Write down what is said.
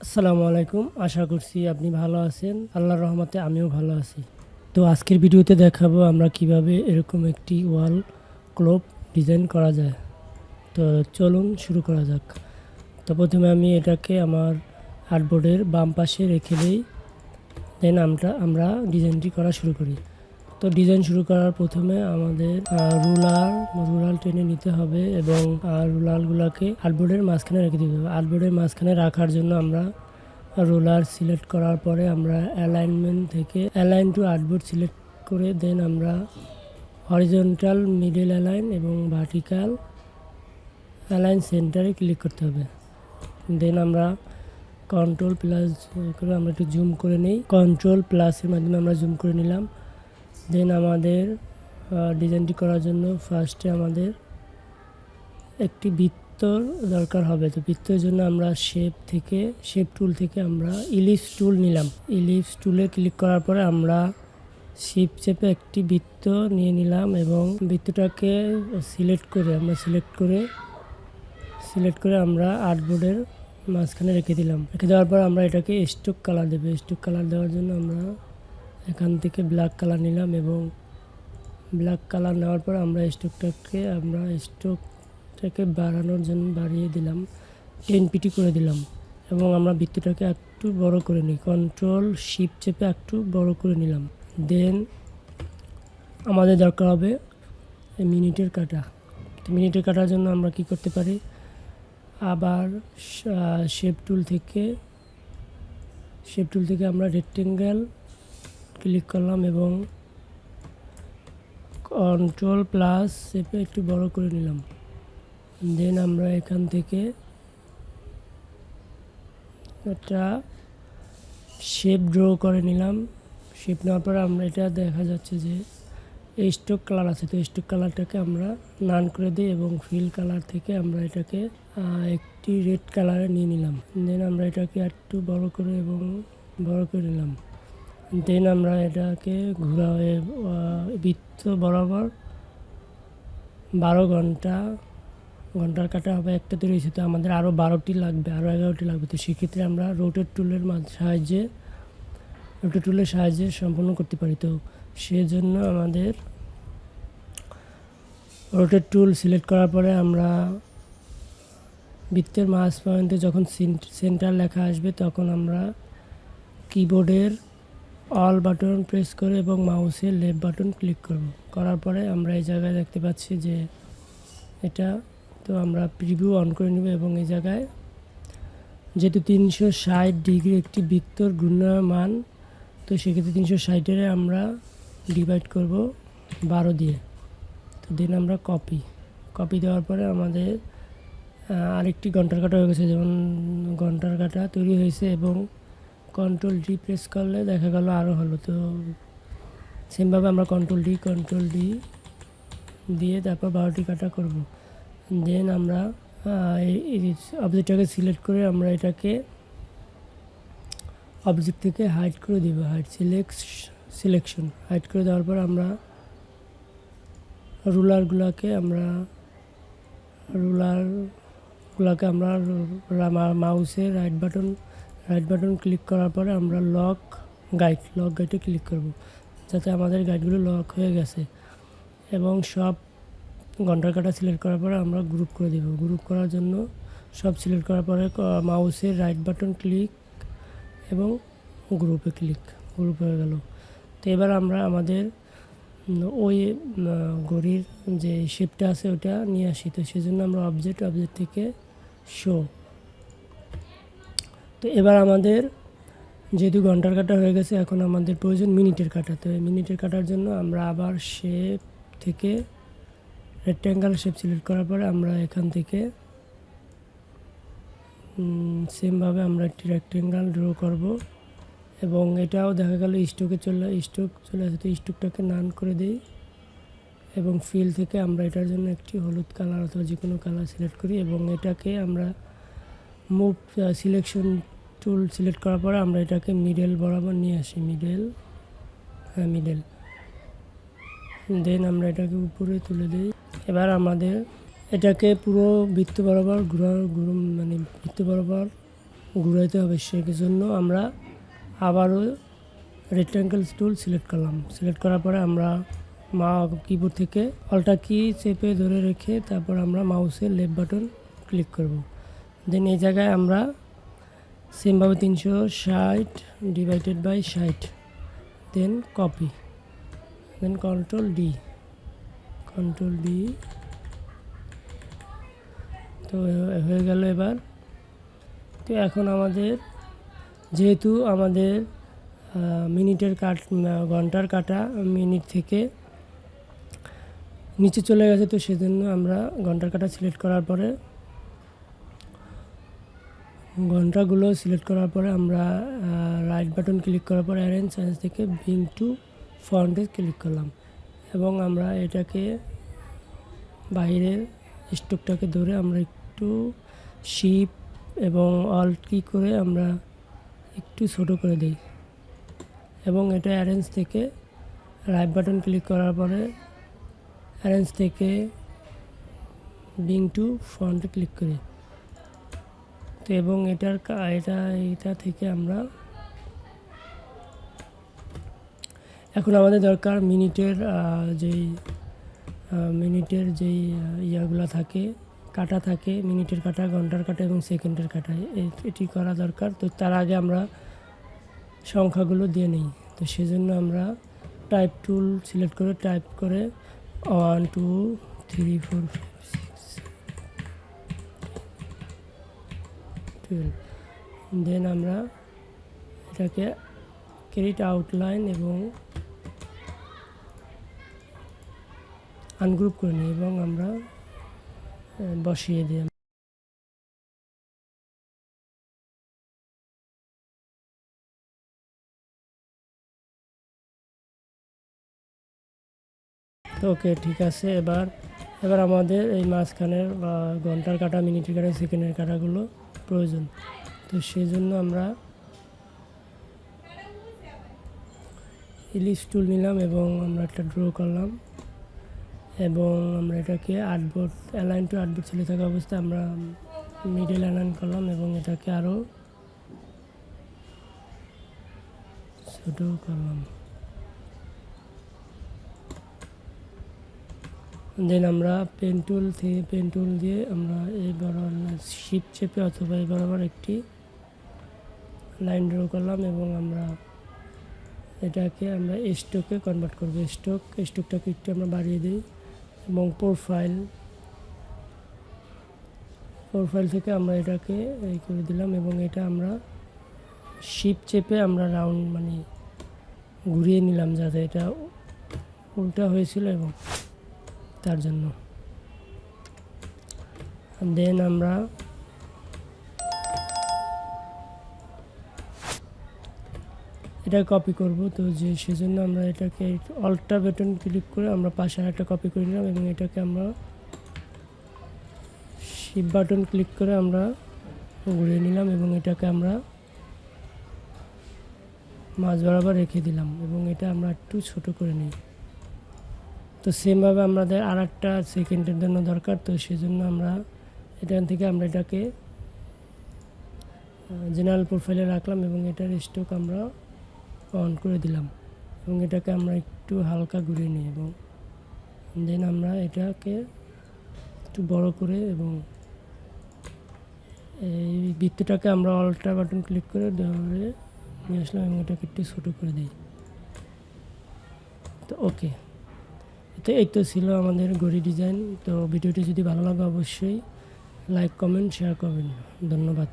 আসসালামু আলাইকুম। আশা করছি আপনি ভালো আছেন। আল্লাহর রহমতে আমিও ভালো আছি। তো আজকের ভিডিওতে দেখাবো আমরা কিভাবে এরকম একটি ওয়াল ক্লব ডিজাইন করা যায়। তো চলুন শুরু করা যাক। তো প্রথমে আমি এটাকে আমার আর্টবোর্ডের বাম পাশে রেখে দিই, দেন আমরা ডিজাইনটি করা শুরু করি। তো ডিজাইন শুরু করার প্রথমে আমাদের রুলার টেনে নিতে হবে এবং রুলারগুলোকে আর্টবোর্ডের মাঝখানে রেখে দিতে হবে। আর্টবোর্ডের মাঝখানে রাখার জন্য আমরা রোলার সিলেক্ট করার পরে আমরা অ্যালাইনমেন্ট থেকে অ্যালাইন টু আর্টবোর্ড সিলেক্ট করে দেন আমরা হরিজন্টাল মিডল অ্যালাইন এবং ভার্টিক্যাল অ্যালাইন সেন্টারে ক্লিক করতে হবে। দেন আমরা কন্ট্রোল প্লাস করে আমরা একটু জুম করে নিই। কন্ট্রোল প্লাসের মাধ্যমে আমরা জুম করে নিলাম। দেন আমাদের ডিজাইনটি করার জন্য ফার্স্টে আমাদের একটি বৃত্ত দরকার হবে। তো বৃত্তের জন্য আমরা শেপ টুল থেকে আমরা ইলিপস টুল নিলাম। ইলিপস টুলে ক্লিক করার পরে আমরা শিফট চেপে একটি বৃত্ত নিয়ে নিলাম এবং বৃত্তটাকে সিলেক্ট করে আমরা আর্টবোর্ডের মাঝখানে রেখে দিলাম। রেখে দেওয়ার পর আমরা এটাকে স্টোক কালার দেবো। স্টোক কালার দেওয়ার জন্য আমরা এখান থেকে ব্ল্যাক কালার নিলাম এবং ব্ল্যাক কালার নেওয়ার পর আমরা স্টোকটাকে বাড়ানোর জন্য বাড়িয়ে দিলাম, 10 পিটি করে দিলাম এবং আমরা বৃত্তটাকে একটু বড় করে নিই। কন্ট্রোল শিফট চেপে একটু বড় করে নিলাম। দেন আমাদের দরকার হবে মিনিটের কাটা। মিনিটের কাটার জন্য আমরা কি করতে পারি, আবার শেপ টুল থেকে আমরা রেক্টেঙ্গেল ক্লিক করলাম এবং কন্ট্রোল প্লাস চেপে একটু বড় করে নিলাম। দেন আমরা এখান থেকে একটা শেপ ড্র করে নিলাম। শেপ নেওয়ার পরে আমরা এটা দেখা যাচ্ছে যে স্টোক কালার আছে, তো স্টোক কালারটাকে আমরা নান করে দিই এবং ফিল কালার থেকে আমরা এটাকে একটি রেড কালারে নিয়ে নিলাম। দেন আমরা এটাকে একটু বড় করে নিলাম। দেন আমরা এটাকে বৃত্ত বরাবর 12 ঘন্টার কাটা হবে। একটা তৈরি হয়েছে, তো আমাদের আরও 12টি লাগবে, আরও 11টি লাগবে। তো সেক্ষেত্রে আমরা রোটেট টুলের সাহায্যে সম্পন্ন করতে পারি। তো সেজন্য আমাদের রোটেট টুল সিলেক্ট করার পরে আমরা বৃত্তের মাঝ পয়েন্টে যখন সেন্টার লেখা আসবে তখন আমরা কিবোর্ডের অল বাটন প্রেস করে এবং মাউসের লেফট বাটন ক্লিক করার পরে আমরা এই জায়গায় দেখতে পাচ্ছি যে এটা, তো আমরা প্রিভিউ অন করে নেব এবং এই জায়গায় যেহেতু 360 ডিগ্রি একটি বৃত্তর ঘূর্ণায়মান মান, তো সেক্ষেত্রে 360-এর আমরা ডিভাইড করব 12 দিয়ে। তো দেন আমরা কপি দেওয়ার পরে আমাদের আরেকটি ঘন্টার কাটা হয়ে গেছে, যেমন ঘন্টার কাটা তৈরি হয়েছে এবং কন্ট্রোল ডি প্রেস করলে দেখা গেল আরও হলো। তো সেমভাবে আমরা কন্ট্রোল ডি দিয়ে তারপর 12টি কাটা করব। দেন আমরা অবজেক্টটাকে সিলেক্ট করে আমরা এটাকে অবজেক্ট থেকে হাইড করে দিব। সিলেকশন হাইড করে দেওয়ার পর আমরা রুলারগুলোকে আমরা মাউসের রাইট বাটন ক্লিক করার পরে আমরা লক গাইডে ক্লিক করব, যাতে আমাদের গাইডগুলো লক হয়ে গেছে। এবং সব ঘন্টার কাটা সিলেক্ট করার পরে আমরা গ্রুপ করে দেব। গ্রুপ করার জন্য সব সিলেক্ট করার পরে মাউসের রাইট বাটন ক্লিক এবং গ্রুপ হয়ে গেল। তো এবার আমরা আমাদের ওই ঘড়ির যে শেপটা আছে ওটা নিয়ে আসি। তো সেজন্য আমরা অবজেক্ট থেকে শো। তো এবার আমাদের যেহেতু ঘন্টার কাটা হয়ে গেছে, এখন আমাদের প্রয়োজন মিনিটের কাটা। তো এই মিনিটের কাটার জন্য আমরা আবার শেপ থেকে রেক্ট্যাঙ্গেল শেপ সিলেক্ট করার পরে আমরা এখান থেকে সেমভাবে আমরা একটি রেক্ট্যাঙ্গেল ড্র করব এবং এটাও দেখা গেল স্টোক চলে আসে। তো স্টোকটাকে নান করে দিই এবং ফিল থেকে আমরা এটার জন্য একটি হলুদ কালার অথবা যে কোনো কালার সিলেক্ট করি এবং এটাকে আমরা মুভ সিলেকশন টুল সিলেক্ট করার পরে আমরা এটাকে মিডল বরাবর নিয়ে আসি। মিডল। দেন আমরা এটাকে উপরে তুলে দিই। এবার আমাদের এটাকে পুরো বৃত্ত বরাবর ঘুরাইতে হবে। সেজন্য আমরা আবারও রেক্ট্যাঙ্গেল টুল সিলেক্ট করলাম। সিলেক্ট করার পরে আমরা কিবোর্ড থেকে অল্টা কি চেপে ধরে রেখে তারপর আমরা মাউসের লেফট বাটন ক্লিক করব। দেন এই জায়গায় আমরা সেমভাবে 360 divided by 60, then copy, then control D. তো হয়ে গেল এবার। তো এখন আমাদের যেহেতু আমাদের ঘন্টার কাটা মিনিট থেকে নিচে চলে গেছে, তো সেজন্য আমরা ঘন্টার কাটা সিলেক্ট করার পরে ঘন্টাগুলো সিলেক্ট করার পরে আমরা রাইট বাটন ক্লিক করার পরে অ্যারেঞ্জ থেকে ব্রিং টু ফন্টে ক্লিক করলাম এবং আমরা এটাকে বাইরের স্টোকটাকে ধরে আমরা একটু শিপ এবং অল্ট কি করে আমরা একটু ছোট করে দিই এবং এটা অ্যারেঞ্জ থেকে রাইট বাটন ক্লিক করার পরে অ্যারেঞ্জ থেকে ব্রিং টু ফন্টে ক্লিক করি। তো এবং এটা থেকে আমরা এখন আমাদের দরকার মিনিটের যেই ইয়াগুলো থাকে, কাটা থাকে, মিনিটের কাটা, ঘন্টার কাটা এবং সেকেন্ডের কাটা, এটি করা দরকার। তো তার আগে আমরা সংখ্যাগুলো দিয়ে নিই। তো সেজন্য আমরা টাইপ টুল সিলেক্ট করে টাইপ করে 1 2 3 4 5 6 12, দেন আমরা এটাকে ক্রিয়েট আউটলাইন এবং আনগ্রুপ করে নিই এবং আমরা বসিয়ে দিই। তো ওকে, ঠিক আছে। এবার আমাদের এই মাঝখানের ঘন্টার কাটা, মিনিটের কাটা, সেকেন্ডের কাটাগুলো প্রয়োজন। তো সেই জন্য আমরা ইলিশ টুল নিলাম এবং আমরা একটা ড্র করলাম এবং আমরা এটাকে আর্টবোর্ড অ্যালাইন টু আর্টবোর্ড চলে থাকা অবস্থায় আমরা মিডল অ্যালাইন করলাম এবং এটাকে আরও ছোট করলাম। দেন আমরা পেন টুল দিয়ে আমরা এই বরাবর শিপ চেপে অথবা এই বরাবর একটি লাইন ড্র করলাম এবং আমরা এটাকে আমরা স্টোকে কনভার্ট করব। স্টোকটাকে একটু আমরা বাড়িয়ে দিই এবং প্রোফাইল থেকে আমরা এটাকে এই করে দিলাম এবং এটা আমরা শিপ চেপে আমরা রাউন্ড ঘুরিয়ে নিলাম যাতে এটা উল্টা হয়েছিল এবং তার জন্য। দেন আমরা এটা কপি করব। তো সেজন্য আমরা এটাকে অল্টা বাটন ক্লিক করে আমরা পাশে একটা কপি করে নিলাম এবং এটাকে আমরা শিপ বাটন ক্লিক করে আমরা ঘুরিয়ে নিলাম এবং এটাকে আমরা মাঝ বরাবর রেখে দিলাম এবং এটা আমরা একটু ছোট করে নিই। তো সেমভাবে আমাদের আর একটা সেকেন্ডের জন্য দরকার। তো সেজন্য আমরা এখান থেকে আমরা এটাকে জেনারেল প্রোফাইলে রাখলাম এবং এটার স্টোক আমরা অন করে দিলাম এবং এটাকে আমরা একটু হালকা ঘুরিয়ে নিই এবং দেন আমরা এটাকে একটু বড় করে এবং এই বৃত্তটাকে আমরা অল্টা বাটন ক্লিক করে ধরে নিয়ে আসলাম এবং এটাকে একটু ছোটো করে দিই। তো ওকে, এই তো ছিল আমাদের ঘড়ি ডিজাইন। তো ভিডিওটি যদি ভালো লাগে অবশ্যই লাইক, কমেন্ট, শেয়ার করবেন। ধন্যবাদ।